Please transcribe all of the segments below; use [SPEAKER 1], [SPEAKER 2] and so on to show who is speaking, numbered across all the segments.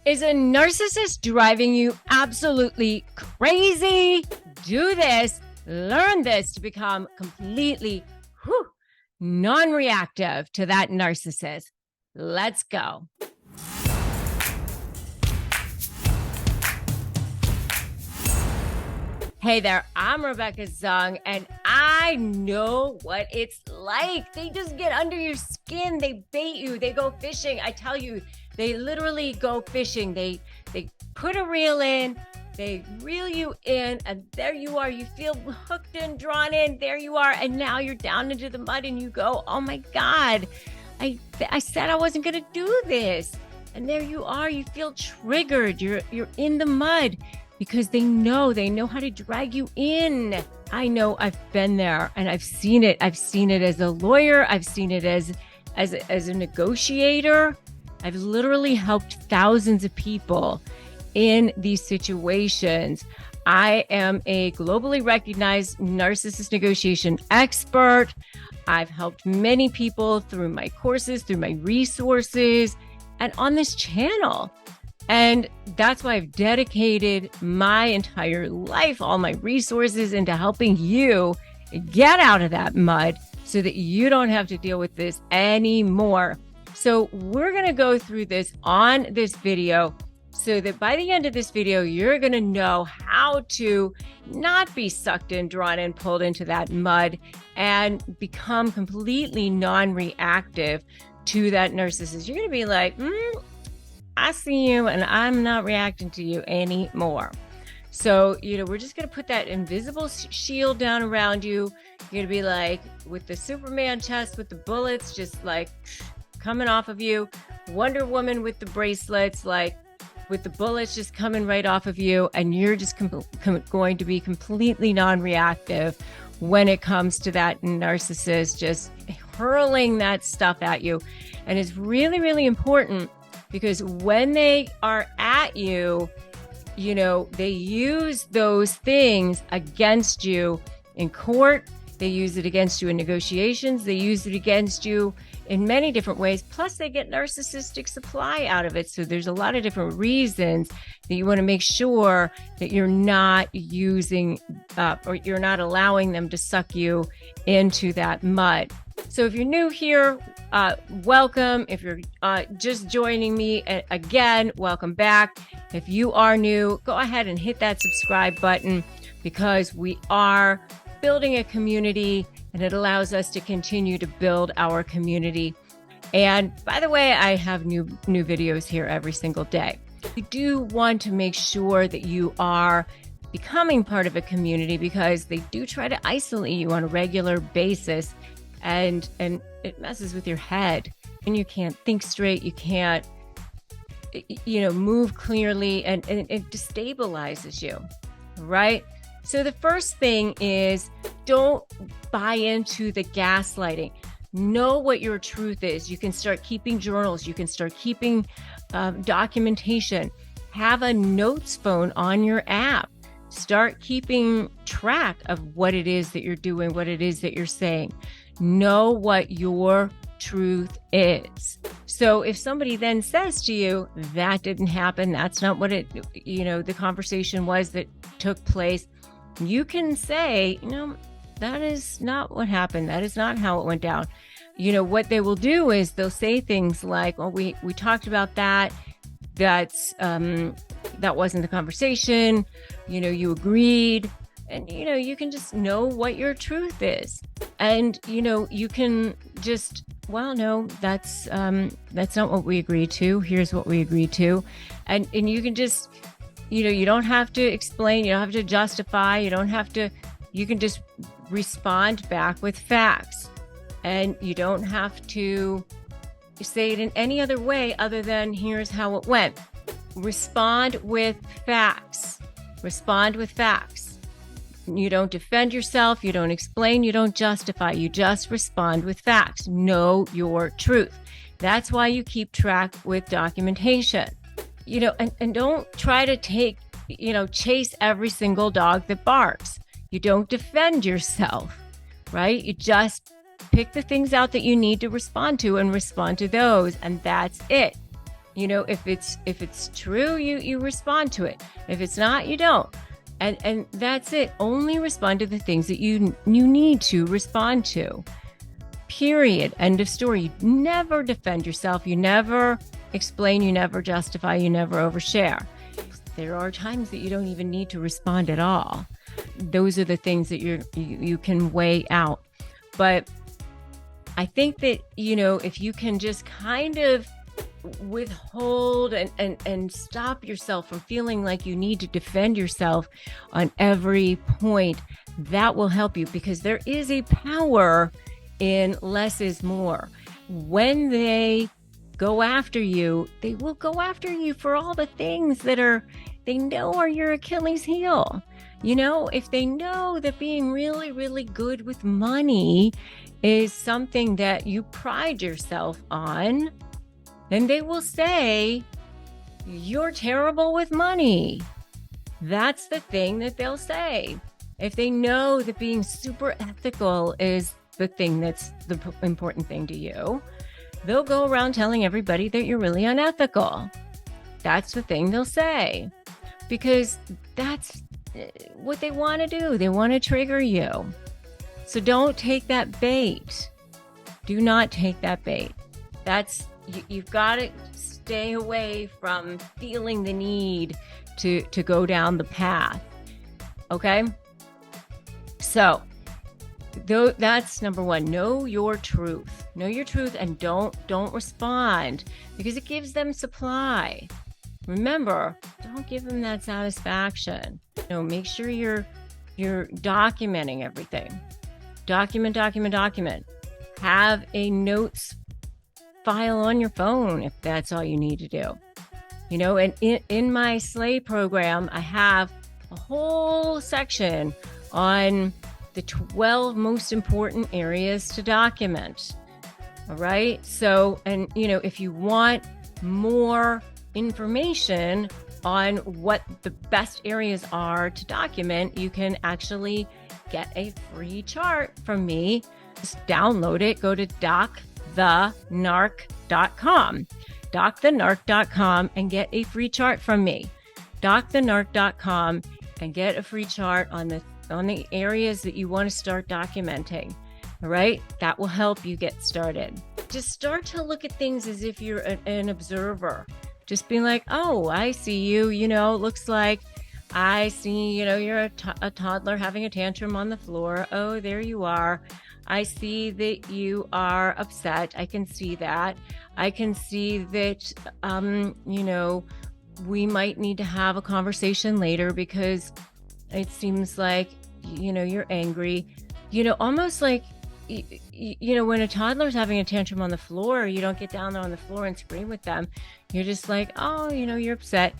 [SPEAKER 1] Is a narcissist driving you absolutely crazy? Do this, learn this to become completely non-reactive to that narcissist. Let's go. Hey there, I'm Rebecca Zung, and I know what it's like. They just get under your skin. They bait you. They go fishing. I tell you, they literally go fishing. They put a reel in, they reel you in, and there you are. You feel hooked and drawn in. There you are. And now you're down into the mud and you go, oh my God, I said I wasn't going to do this. And there you are. You feel triggered. You're in the mud. Because they know how to drag you in. I know, I've been there and I've seen it. I've seen it as a lawyer. I've seen it as a negotiator. I've literally helped thousands of people in these situations. I am a globally recognized narcissist negotiation expert. I've helped many people through my courses, through my resources, and on this channel. And that's why I've dedicated my entire life, all my resources into helping you get out of that mud so that you don't have to deal with this anymore. So we're going to go through this on this video so that by the end of this video, you're going to know how to not be sucked in, drawn in, pulled into that mud and become completely non-reactive to that narcissist. You're going to be like, I see you and I'm not reacting to you anymore. So, we're just going to put that invisible shield down around you. You're going to be like with the Superman chest with the bullets just like coming off of you. Wonder Woman with the bracelets, like with the bullets just coming right off of you. And you're just going to be completely non-reactive when it comes to that narcissist just hurling that stuff at you. And it's really, really important. Because when they are at you, they use those things against you in court. They use it against you in negotiations. They use it against you in many different ways. Plus, they get narcissistic supply out of it. So there's a lot of different reasons that you want to make sure that you're not using or you're not allowing them to suck you into that mud. So if you're new here, welcome. If you're just joining me again, welcome back. If you are new, go ahead and hit that subscribe button because we are building a community and it allows us to continue to build our community. And by the way, I have new videos here every single day. We do want to make sure that you are becoming part of a community because they do try to isolate you on a regular basis. And it messes with your head and you can't think straight. You can't, move clearly and it destabilizes you, right? So the first thing is don't buy into the gaslighting. Know what your truth is. You can start keeping journals. You can start keeping documentation. Have a notes phone on your app. Start keeping track of what it is that you're doing, what it is that you're saying. Know what your truth is. So if somebody then says to you, that didn't happen, that's not what the conversation was that took place, you can say, that is not what happened. That is not how it went down. What they will do is they'll say things like, well, we talked about that. That wasn't the conversation. You agreed. And, you can just know what your truth is. And, you can just, well, no, that's not what we agreed to. Here's what we agreed to. And you can just, you don't have to explain. You don't have to justify. You can just respond back with facts. And you don't have to say it in any other way other than here's how it went. Respond with facts. Respond with facts. You don't defend yourself. You don't explain. You don't justify. You just respond with facts. Know your truth. That's why you keep track with documentation. And don't try to chase every single dog that barks. You don't defend yourself, right? You just pick the things out that you need to respond to and respond to those. And that's it. If it's true, you respond to it. If it's not, you don't. And that's it. Only respond to the things that you need to respond to. Period. End of story. You never defend yourself. You never explain. You never justify. You never overshare. There are times that you don't even need to respond at all. Those are the things that you can weigh out. But I think that, if you can just kind of withhold and stop yourself from feeling like you need to defend yourself on every point, that will help you, because there is a power in less is more. When they go after you, they will go after you for all the things that they know are your Achilles heel. If they know that being really, really good with money is something that you pride yourself on, then they will say, you're terrible with money. That's the thing that they'll say. If they know that being super ethical is the thing that's the important thing to you, they'll go around telling everybody that you're really unethical. That's the thing they'll say, because that's what they want to do. They want to trigger you. So don't take that bait. Do not take that bait. You've got to stay away from feeling the need to go down the path. Okay? So that's number one. Know your truth. Know your truth, and don't respond, because it gives them supply. Remember, don't give them that satisfaction. Make sure you're documenting everything. Document. Have a notes file on your phone if that's all you need to do. And in my Slay program, I have a whole section on the 12 most important areas to document. All right. So, and if you want more information on what the best areas are to document, you can actually get a free chart from me. Just download it. Go to docthenarc.com, docthenarc.com, and get a free chart from me. docthenarc.com, and get a free chart on the areas that you want to start documenting. All right, that will help you get started. Just start to look at things as if you're an observer. Just being like, oh, I see you, looks like I see, you're a toddler having a tantrum on the floor. Oh, there you are. I see that you are upset. I can see that. I can see that, we might need to have a conversation later, because it seems like, you're angry. Almost like, when a toddler's having a tantrum on the floor, you don't get down there on the floor and scream with them. You're just like, oh, you're upset.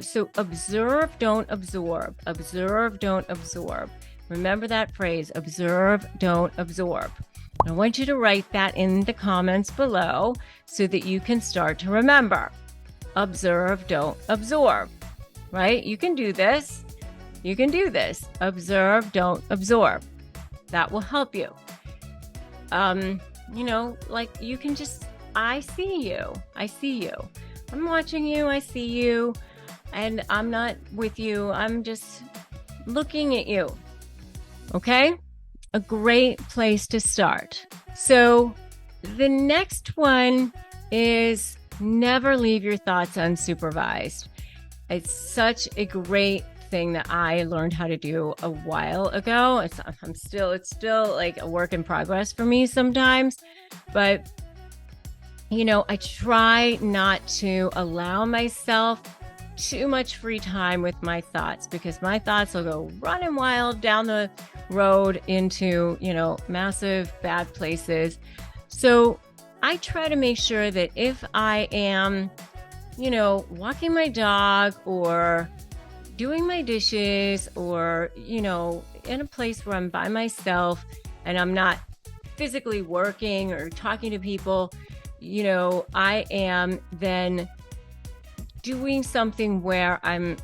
[SPEAKER 1] So observe, don't absorb. Observe, don't absorb. Remember that phrase, observe, don't absorb. I want you to write that in the comments below so that you can start to remember. Observe, don't absorb, right? You can do this. Observe, don't absorb. That will help you. You can just, I see you. I'm watching you. I see you. And I'm not with you. I'm just looking at you. Okay? A great place to start. So the next one is never leave your thoughts unsupervised. It's such a great thing that I learned how to do a while ago. It's still like a work in progress for me sometimes, but I try not to allow myself too much free time with my thoughts, because my thoughts will go running wild down the road into, massive bad places. So I try to make sure that if I am, walking my dog or doing my dishes or, in a place where I'm by myself and I'm not physically working or talking to people, I am then doing something where I'm,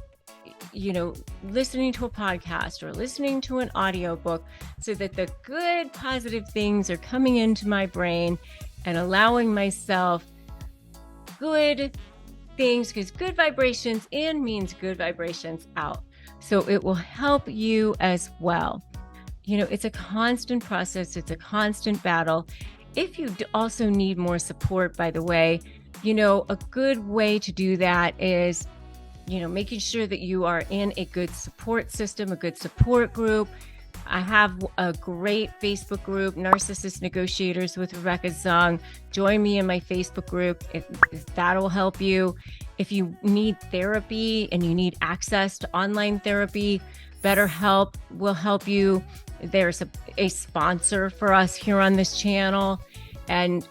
[SPEAKER 1] listening to a podcast or listening to an audiobook, so that the good, positive things are coming into my brain and allowing myself good things, because good vibrations in means good vibrations out. So it will help you as well. It's a constant process. It's a constant battle. If you also need more support, by the way, a good way to do that is, making sure that you are in a good support system, a good support group. I have a great Facebook group, Narcissist Negotiators with Rebecca Zung. Join me in my Facebook group. If that'll help you. If you need therapy and you need access to online therapy, BetterHelp will help you. There's a sponsor for us here on this channel. And,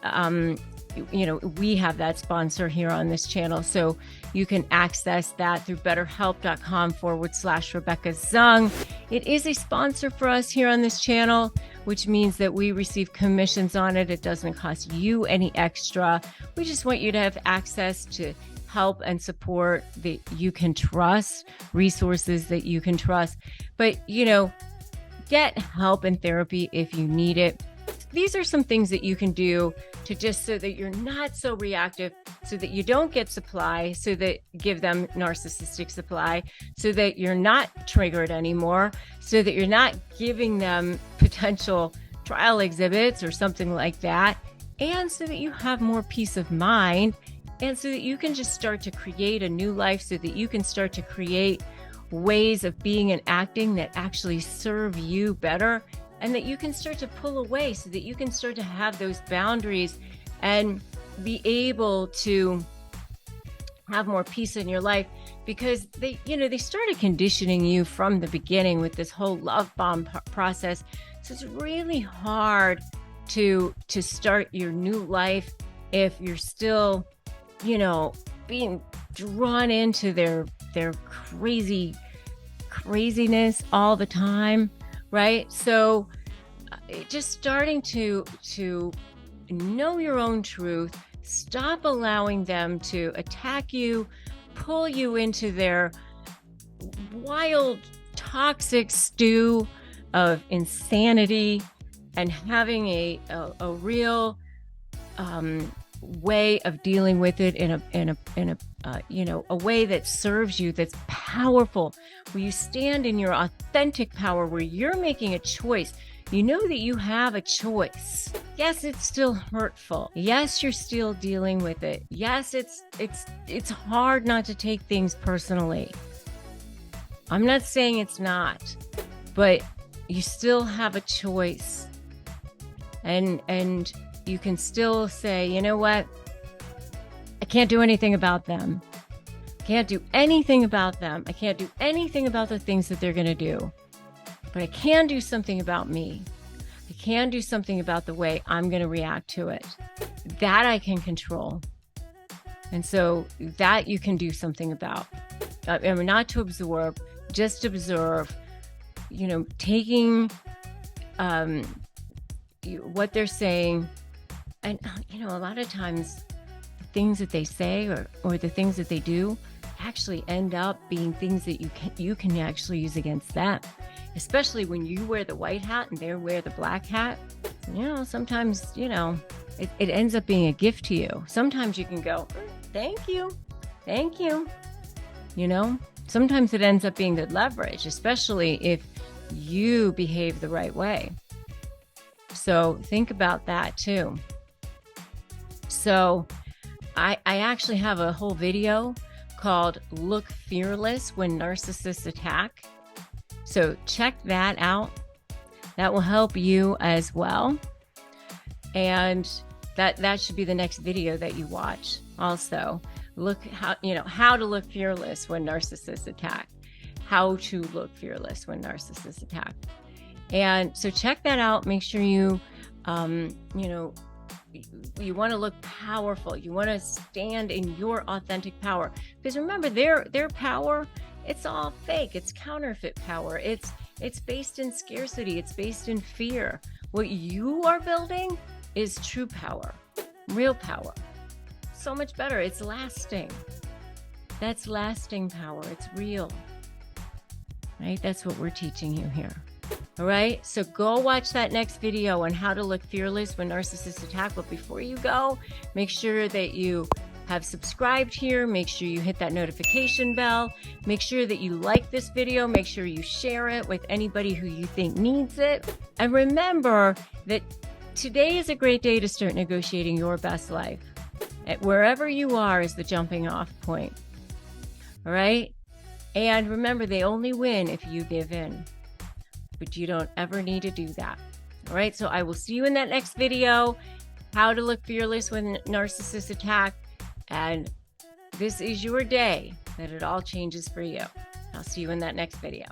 [SPEAKER 1] we have that sponsor here on this channel. So you can access that through betterhelp.com/Rebecca Zung. It is a sponsor for us here on this channel, which means that we receive commissions on it. It doesn't cost you any extra. We just want you to have access to help and support that you can trust, resources that you can trust. But, get help and therapy if you need it. These are some things that you can do to just so that you're not so reactive, so that you don't get supply, so that give them narcissistic supply, so that you're not triggered anymore, so that you're not giving them potential trial exhibits or something like that, and so that you have more peace of mind, and so that you can just start to create a new life, so that you can start to create ways of being and acting that actually serve you better, and that you can start to pull away, so that you can start to have those boundaries and be able to have more peace in your life, because they started conditioning you from the beginning with this whole love bomb process. So it's really hard to start your new life if you're still, being drawn into their craziness all the time. Right? So just starting to know your own truth, stop allowing them to attack you, pull you into their wild, toxic stew of insanity, and having a real way of dealing with it in a way that serves you, that's powerful, where you stand in your authentic power, where you're making a choice. You know that you have a choice. Yes, it's still hurtful. Yes, you're still dealing with it. Yes, it's hard not to take things personally. I'm not saying it's not, but you still have a choice. And you can still say, you know what? I can't do anything about them. I can't do anything about them. I can't do anything about the things that they're going to do. But I can do something about me. I can do something about the way I'm going to react to it. That I can control. And so that you can do something about. Not to absorb, just observe, taking what they're saying. And, a lot of times the things that they say or the things that they do actually end up being things that you can actually use against them, especially when you wear the white hat and they wear the black hat. Sometimes, it ends up being a gift to you. Sometimes you can go, thank you. Sometimes it ends up being good leverage, especially if you behave the right way. So think about that too. So I actually have a whole video called Look Fearless When Narcissists Attack. So check that out. That will help you as well. And that should be the next video that you watch also. How to look fearless when narcissists attack. How to look fearless when narcissists attack. And so check that out. Make sure you want to look powerful. You want to stand in your authentic power. Because remember, their power, it's all fake. It's counterfeit power. It's based in scarcity. It's based in fear. What you are building is true power, real power. So much better. It's lasting. That's lasting power. It's real. Right? That's what we're teaching you here. All right, so go watch that next video on how to look fearless when narcissists attack. But before you go, make sure that you have subscribed here. Make sure you hit that notification bell. Make sure that you like this video. Make sure you share it with anybody who you think needs it. And remember that today is a great day to start negotiating your best life. Wherever you are is the jumping off point. All right? And remember, they only win if you give in. But you don't ever need to do that. All right? So I will see you in that next video. How to look fearless when narcissists attack. And this is your day that it all changes for you. I'll see you in that next video.